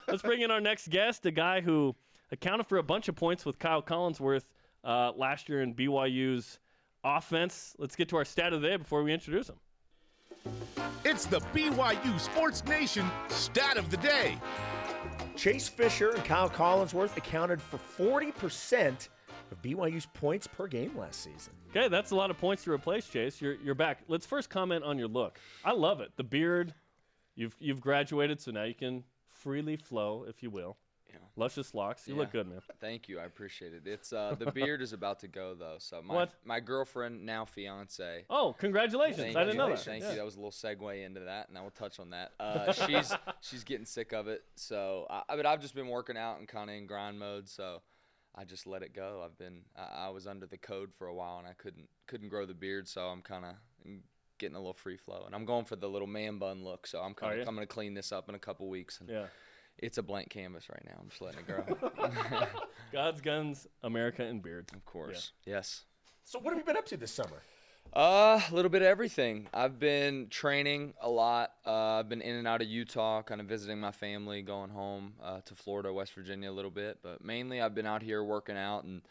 Let's bring in our next guest, a guy who accounted for a bunch of points with Kyle Collinsworth last year in BYU's offense. Let's get to our stat of the day before we introduce him. It's the BYU Sports Nation Stat of the Day. Chase Fischer and Kyle Collinsworth accounted for 40% of BYU's points per game last season. Okay, that's a lot of points to replace, Chase. You're back. Let's first comment on your look. I love it. The beard, you've graduated, so now you can freely flow, if you will. Yeah. Luscious locks. You look good, man. Thank you. I appreciate it. It's the beard is about to go, though. So What? my girlfriend, now fiance. Oh, congratulations. I didn't know that. Thank Yeah. you. That was a little segue into that, and I will touch on that. She's getting sick of it. So, I've just been working out and kind of in grind mode, so I just let it go. I was under the code for a while, and I couldn't grow the beard, so I'm kind of getting a little free flow. And I'm going for the little man bun look, so I'm going to clean this up in a couple weeks. And it's a blank canvas right now. I'm just letting it grow. God's guns, America, and beards. Of course. Yeah. Yes. So what have you been up to this summer? A little bit of everything. I've been training a lot. I've been in and out of Utah, kind of visiting my family, going home to Florida, West Virginia a little bit. But mainly I've been out here working out and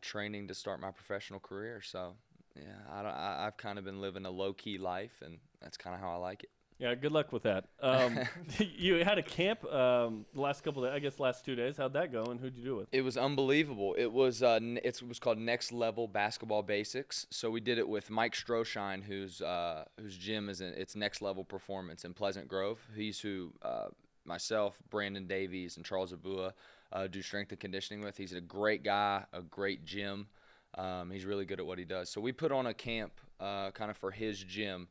training to start my professional career. So, yeah, I've kind of been living a low-key life, and that's kind of how I like it. Yeah, good luck with that. You had a camp the last couple of days, I guess last 2 days. How'd that go, and who'd you do it with? It was unbelievable. It was called Next Level Basketball Basics. So we did it with Mike Stroshine, whose gym is it's Next Level Performance in Pleasant Grove. He's who myself, Brandon Davies, and Charles Abua do strength and conditioning with. He's a great guy, a great gym. He's really good at what he does. So we put on a camp kind of for his gym,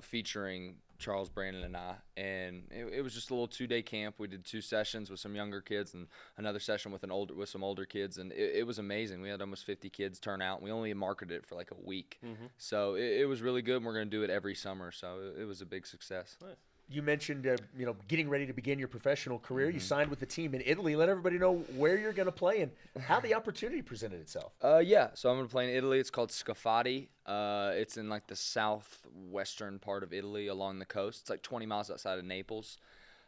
featuring Charles, Brandon, and I, and it was just a little 2-day camp. We did 2 sessions with some younger kids and another session with some older kids, and it was amazing. We had almost 50 kids turn out. We only marketed it for like a week, so it was really good. And we're going to do it every summer, so it was a big success. Nice. You mentioned, getting ready to begin your professional career. You signed with the team in Italy. Let everybody know where you're going to play and how the opportunity presented itself. So I'm going to play in Italy. It's called Scafati. It's in like the southwestern part of Italy along the coast. It's like 20 miles outside of Naples.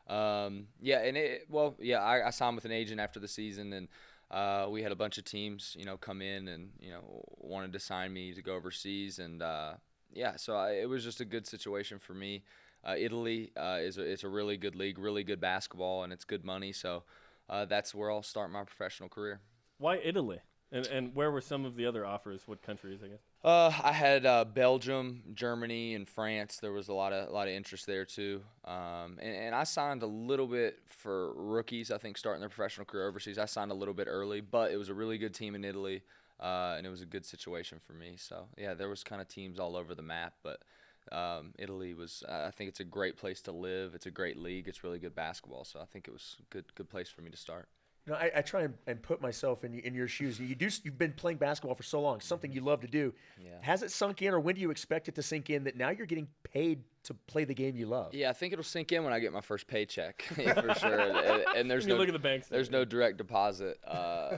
I signed with an agent after the season, and we had a bunch of teams, come in and, wanted to sign me to go overseas. And, it was just a good situation for me. Italy it's a really good league, really good basketball, and it's good money. So that's where I'll start my professional career. Why Italy? And where were some of the other offers? What countries, I guess? I had Belgium, Germany, and France. There was a lot of interest there too. And I signed a little bit for rookies, I think, starting their professional career overseas. I signed a little bit early, but it was a really good team in Italy, and it was a good situation for me. So, yeah, there was kind of teams all over the map, but Italy was, I think it's a great place to live. It's a great league. It's really good basketball. So I think it was a good place for me to start. I try and put myself in your shoes. You've been playing basketball for so long, something you love to do. Yeah. Has it sunk in, or when do you expect it to sink in that now you're getting paid to play the game you love? Yeah, I think it'll sink in when I get my first paycheck, for sure. And there's look at the bank there's no direct deposit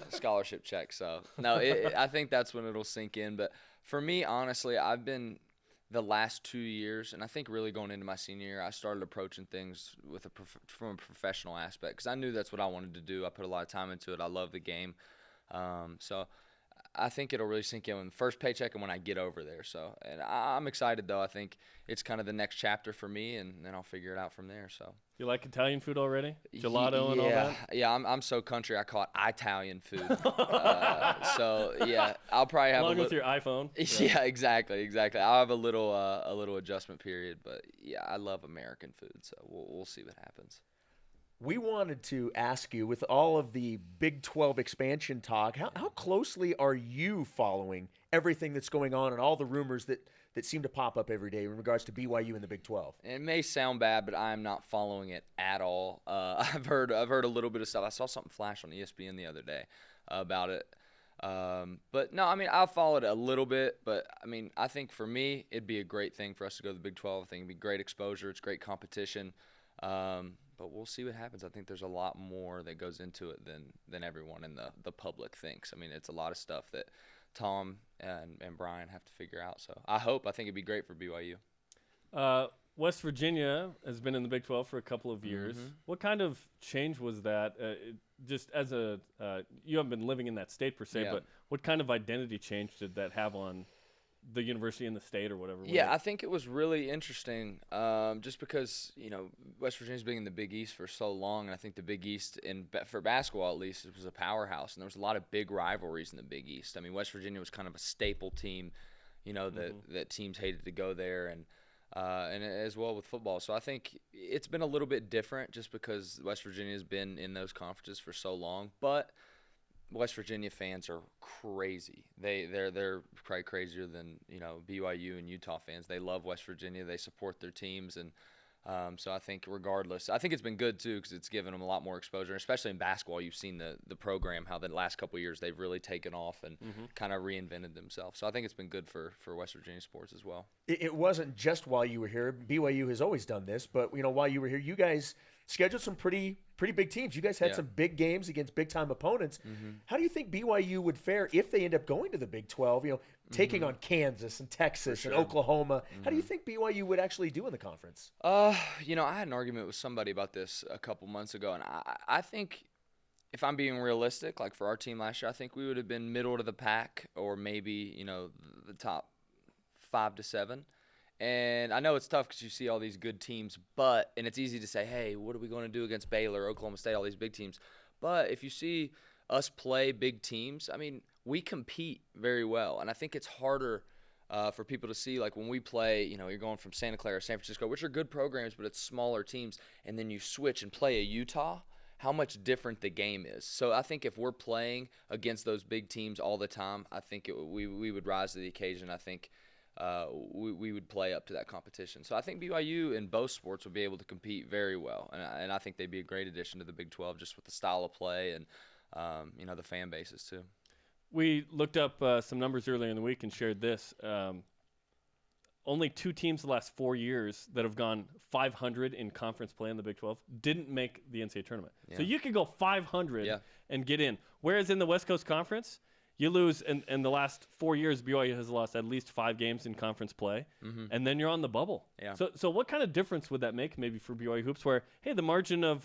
scholarship check. So, no, I think that's when it'll sink in. But for me, honestly, I've been – the last 2 years, and I think really going into my senior year, I started approaching things from a professional aspect because I knew that's what I wanted to do. I put a lot of time into it. I love the game. So I think it'll really sink in when the first paycheck and when I get over there. So, and I'm excited, though. I think it's kind of the next chapter for me, and then I'll figure it out from there. So. You like Italian food already? Gelato and all that? Yeah, I'm so country. I call it Italian food. So yeah, I'll probably have along with your iPhone. Yeah, exactly. I'll have a little adjustment period, but yeah, I love American food. So we'll see what happens. We wanted to ask you, with all of the Big 12 expansion talk, how closely are you following everything that's going on and all the rumors that seem to pop up every day in regards to BYU and the Big 12? It may sound bad, but I am not following it at all. I've heard a little bit of stuff. I saw something flash on ESPN the other day about it. But no, I mean, I'll follow it a little bit, but I mean, I think for me, it'd be a great thing for us to go to the Big 12. I think it'd be great exposure. It's great competition. But we'll see what happens. I think there's a lot more that goes into it than everyone in the public thinks. I mean, it's a lot of stuff that Tom and Brian have to figure out. So I think it'd be great for BYU. West Virginia has been in the Big 12 for a couple of years. What kind of change was that? Just as you haven't been living in that state per se, but what kind of identity change did that have on the university in the state or whatever? Yeah, I think it was really interesting just because, West Virginia's been in the Big East for so long, and I think the Big East, for basketball at least, it was a powerhouse, and there was a lot of big rivalries in the Big East. I mean, West Virginia was kind of a staple team, that teams hated to go there, and as well with football. So I think it's been a little bit different just because West Virginia's been in those conferences for so long, but West Virginia fans are crazy. They're probably crazier than BYU and Utah fans. They love West Virginia. They support their teams, and so I think regardless, I think it's been good too because it's given them a lot more exposure. Especially in basketball, you've seen the program how the last couple of years they've really taken off and kind of reinvented themselves. So I think it's been good for West Virginia sports as well. It wasn't just while you were here. BYU has always done this, but while you were here, you guys scheduled some pretty big teams. You guys had some big games against big-time opponents. How do you think BYU would fare if they end up going to the Big 12, taking on Kansas and Texas and Oklahoma? How do you think BYU would actually do in the conference? I had an argument with somebody about this a couple months ago, and I think if I'm being realistic, like for our team last year, I think we would have been middle to the pack or maybe, the top 5 to 7. And I know it's tough because you see all these good teams, and it's easy to say, hey, what are we going to do against Baylor, Oklahoma State, all these big teams? But if you see us play big teams, I mean, we compete very well. And I think it's harder for people to see, like when we play, you're going from Santa Clara, San Francisco, which are good programs, but it's smaller teams, and then you switch and play a Utah, how much different the game is. So I think if we're playing against those big teams all the time, I think we would rise to the occasion. I think we would play up to that competition. So I think BYU in both sports would be able to compete very well, and I think they'd be a great addition to the Big 12 just with the style of play and the fan bases too. We looked up some numbers earlier in the week and shared this. Only 2 teams the last 4 years that have gone 500 in conference play in the Big 12 didn't make the NCAA tournament. So you could go 500 and get in. Whereas in the West Coast Conference, you lose, in the last 4 years, BYU has lost at least 5 games in conference play, and then you're on the bubble. Yeah. So what kind of difference would that make maybe for BYU hoops where, hey, the margin of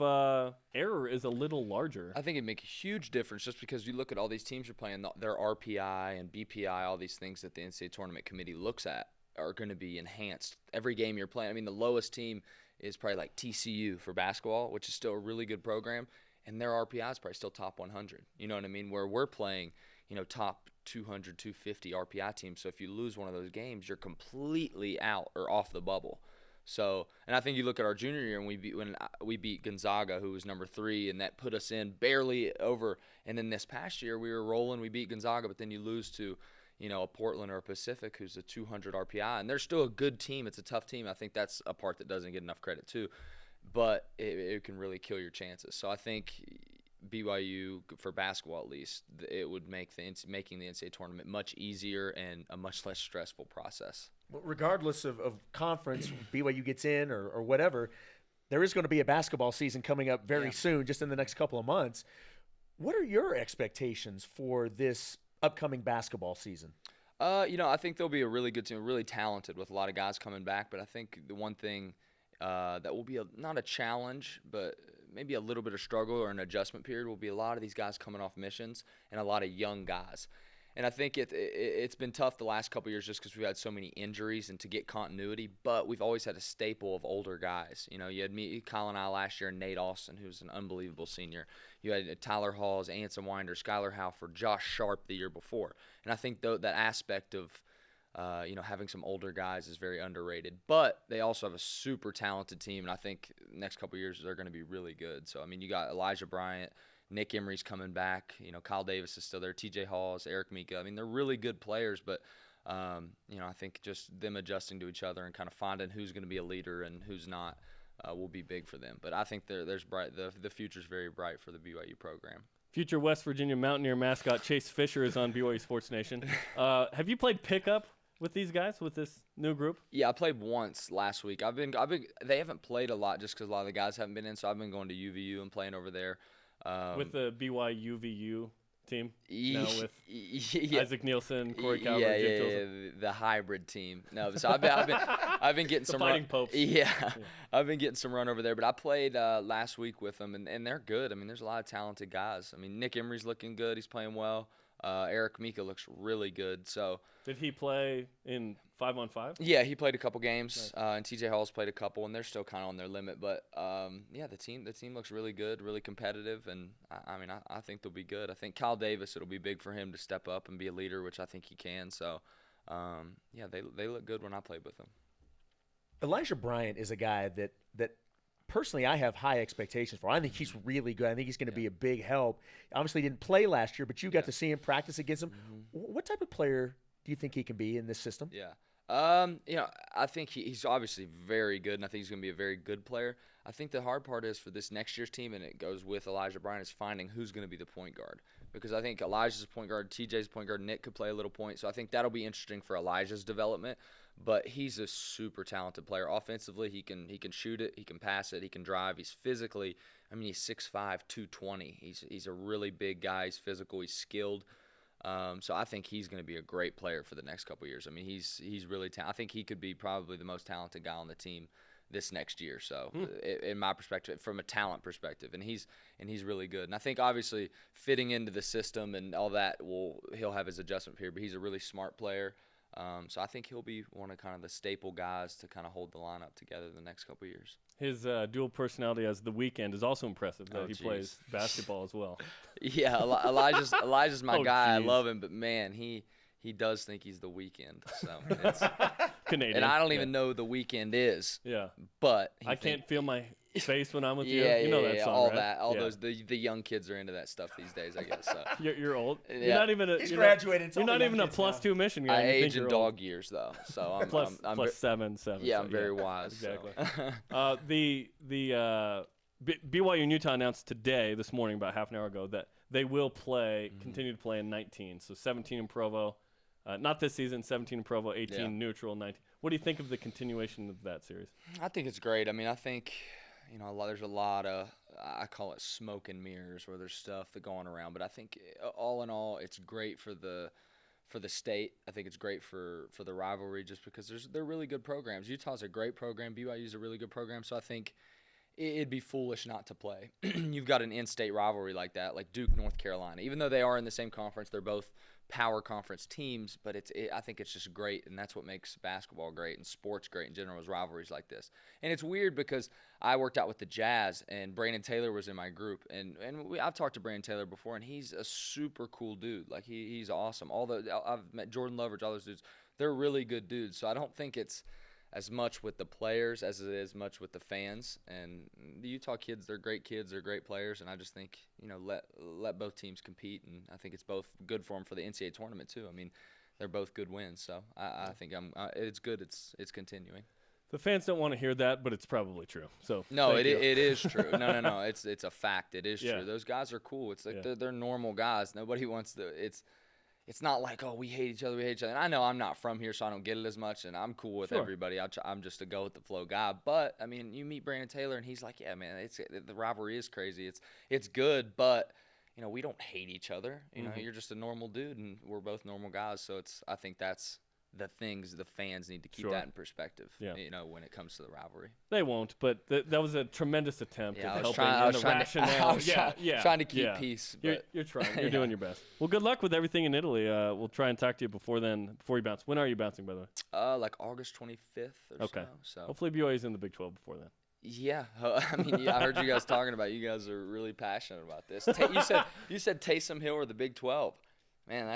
error is a little larger? I think it'd make a huge difference just because you look at all these teams you're playing, their RPI and BPI, all these things that the NCAA tournament committee looks at are going to be enhanced every game you're playing. I mean, the lowest team is probably like TCU for basketball, which is still a really good program, and their RPI is probably still top 100. You know what I mean? Where we're playing – top 200, 250 RPI teams. So if you lose one of those games, you're completely out or off the bubble. So, and I think you look at our junior year and when we beat Gonzaga, who was number 3, and that put us in barely over. And then this past year we were rolling, we beat Gonzaga, but then you lose to, a Portland or a Pacific who's a 200 RPI, and they're still a good team. It's a tough team. I think that's a part that doesn't get enough credit too, but it can really kill your chances. So I think BYU, for basketball at least, it would make making the NCAA tournament much easier and a much less stressful process. Well, regardless of conference, BYU gets in or whatever, there is going to be a basketball season coming up very soon, just in the next couple of months. What are your expectations for this upcoming basketball season? I think they'll be a really good team, really talented with a lot of guys coming back. But I think the one thing that will be not a challenge, but maybe a little bit of struggle or an adjustment period will be a lot of these guys coming off missions and a lot of young guys. And I think it's been tough the last couple of years just because we've had so many injuries and to get continuity, but we've always had a staple of older guys. You had me, Kyle and I last year, and Nate Austin, who's an unbelievable senior. You had Tyler Halls, Anson Winder, Skylar Halford, Josh Sharp the year before. And I think that aspect of having some older guys is very underrated. But they also have a super talented team, and I think the next couple of years they're going to be really good. So, I mean, you got Elijah Bryant, Nick Emery's coming back. Kyle Davis is still there, TJ Halls, Eric Mika. I mean, they're really good players, but, I think just them adjusting to each other and kind of finding who's going to be a leader and who's not will be big for them. But I think there's bright. The future's very bright for the BYU program. Future West Virginia Mountaineer mascot Chase Fischer is on BYU Sports Nation. Have you played pickup with these guys, with this new group? Yeah, I played once last week. They haven't played a lot just because a lot of the guys haven't been in, so I've been going to UVU and playing over there. With the BYUVU team now with Yeah. Isaac Nielsen, Corey Calvert, Yeah, Jake Tolson? yeah, the hybrid team. No, so I've been getting some Fighting Popes. Yeah, I've been getting some run over there. But I played last week with them, and they're good. I mean, there's a lot of talented guys. I mean, Nick Emery's looking good. He's playing well. Eric Mika looks really good. So Did he play in 5-on-5? yeah, he played a couple games, and TJ Hall's played a couple, and they're still kind of on their limit. But yeah, the team looks really good, really competitive, and I think they'll be good. I think Kyle Davis, it'll be big for him to step up and be a leader, which I think he can. So yeah, they look good when I played with them. Elijah Bryant is a guy that personally I have high expectations for. I think he's really good. I think he's going to be a big help. Obviously didn't play last year, but you got to see him practice against him. What type of player do you think he can be in this system? Yeah. I think he's obviously very good, and I think he's going to be a very good player. I think the hard part is for this next year's team, and it goes with Elijah Bryant, is finding who's going to be the point guard. Because I think Elijah's point guard, TJ's point guard, Nick could play a little point. So I think that'll be interesting for Elijah's development. But he's a super talented player. Offensively, he can shoot it, he can pass it, he can drive. He's physically, he's 6'5", 220. He's a really big guy. He's physical. He's skilled. So I think he's going to be a great player for the next couple of years. I mean, he's really I think he could be probably the most talented guy on the team this next year. So in my perspective, from a talent perspective, and he's really good. And I think obviously fitting into the system and all that, he'll have his adjustment period. But he's a really smart player. So I think he'll be one of kind of the staple guys to kind of hold the lineup together the next couple of years. His dual personality as the weekend is also impressive. That he plays basketball as well. Yeah, Elijah's my guy. Geez. I love him, but man, he does think he's the weekend. So it's, Canadian. and I don't even know the weekend is. Yeah. But I can't feel my face when I'm with you. Yeah, you know that song, all right? that, all Yeah. those the young kids are into that stuff these days, I guess. So. You're old. Yeah. You're not even a. He's you're graduated. It's You're all not the even young a kids now. +2 mission guy. I You think age in you're dog old. years though, so I'm Plus very, 7. Yeah, so I'm very wise. Exactly. So. The BYU and Utah announced today, this morning, about half an hour ago, that they will continue to play in 19. So 17 in Provo, not this season. 17 in Provo, 18 neutral, 19. What do you think of the continuation of that series? I think it's great. I mean, I think there's a lot of, I call it smoke and mirrors, where there's stuff that going around. But I think all in all, it's great for the state. I think it's great for the rivalry, just because they're really good programs. Utah's a great program. BYU's a really good program. So I think it'd be foolish not to play. You've got an in-state rivalry like that, like Duke, North Carolina. Even though they are in the same conference, they're both power conference teams, but I think it's just great, and that's what makes basketball great and sports great in general, is rivalries like this. And it's weird because I worked out with the Jazz, and Brandon Taylor was in my group, and I've talked to Brandon Taylor before, and he's a super cool dude. Like he's awesome. I've met Jordan Loveridge, all those dudes. They're really good dudes. So I don't think it's as much with the players as it is much with the fans. And the Utah kids, they're great kids, they're great players, and I just think, let both teams compete, and I think it's both good for them for the NCAA tournament too. I mean, they're both good wins, so I think it's good. It's continuing. The fans don't want to hear that, but it's probably true. So no, it is true. No, it's a fact. It is Yeah. true. Those guys are cool. It's like they're normal guys. Nobody wants to. It's not like, oh, we hate each other. And I know I'm not from here, so I don't get it as much, and I'm cool with everybody. I'm just a go-with-the-flow guy. But, I mean, you meet Brandon Taylor, and he's like, yeah, man, the rivalry is crazy. It's good, but, we don't hate each other. You're just a normal dude, and we're both normal guys. So I think that's the things the fans need to keep that in perspective, when it comes to the rivalry. They won't, but that was a tremendous attempt at helping the I rationale. was trying to keep peace. But You're trying. You're doing your best. Well, good luck with everything in Italy. We'll try and talk to you before you bounce. When are you bouncing, by the way? Like August 25th or so. Hopefully BYU's in the Big 12 before then. Yeah, I mean, I heard you guys talking about. You guys are really passionate about this. You said Taysom Hill or the Big 12. Man,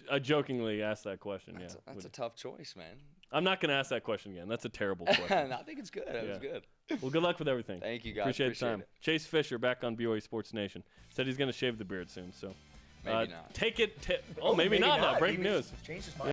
I jokingly asked that question. That's a tough choice, man. I'm not going to ask that question again. That's a terrible question. I think it's good. It was good. Well, good luck with everything. Thank you, guys. Appreciate the time. It. Chase Fischer back on BYU Sports Nation. Said he's going to shave the beard soon. So maybe not. Take it. Maybe not. Breaking news. Changed his mind.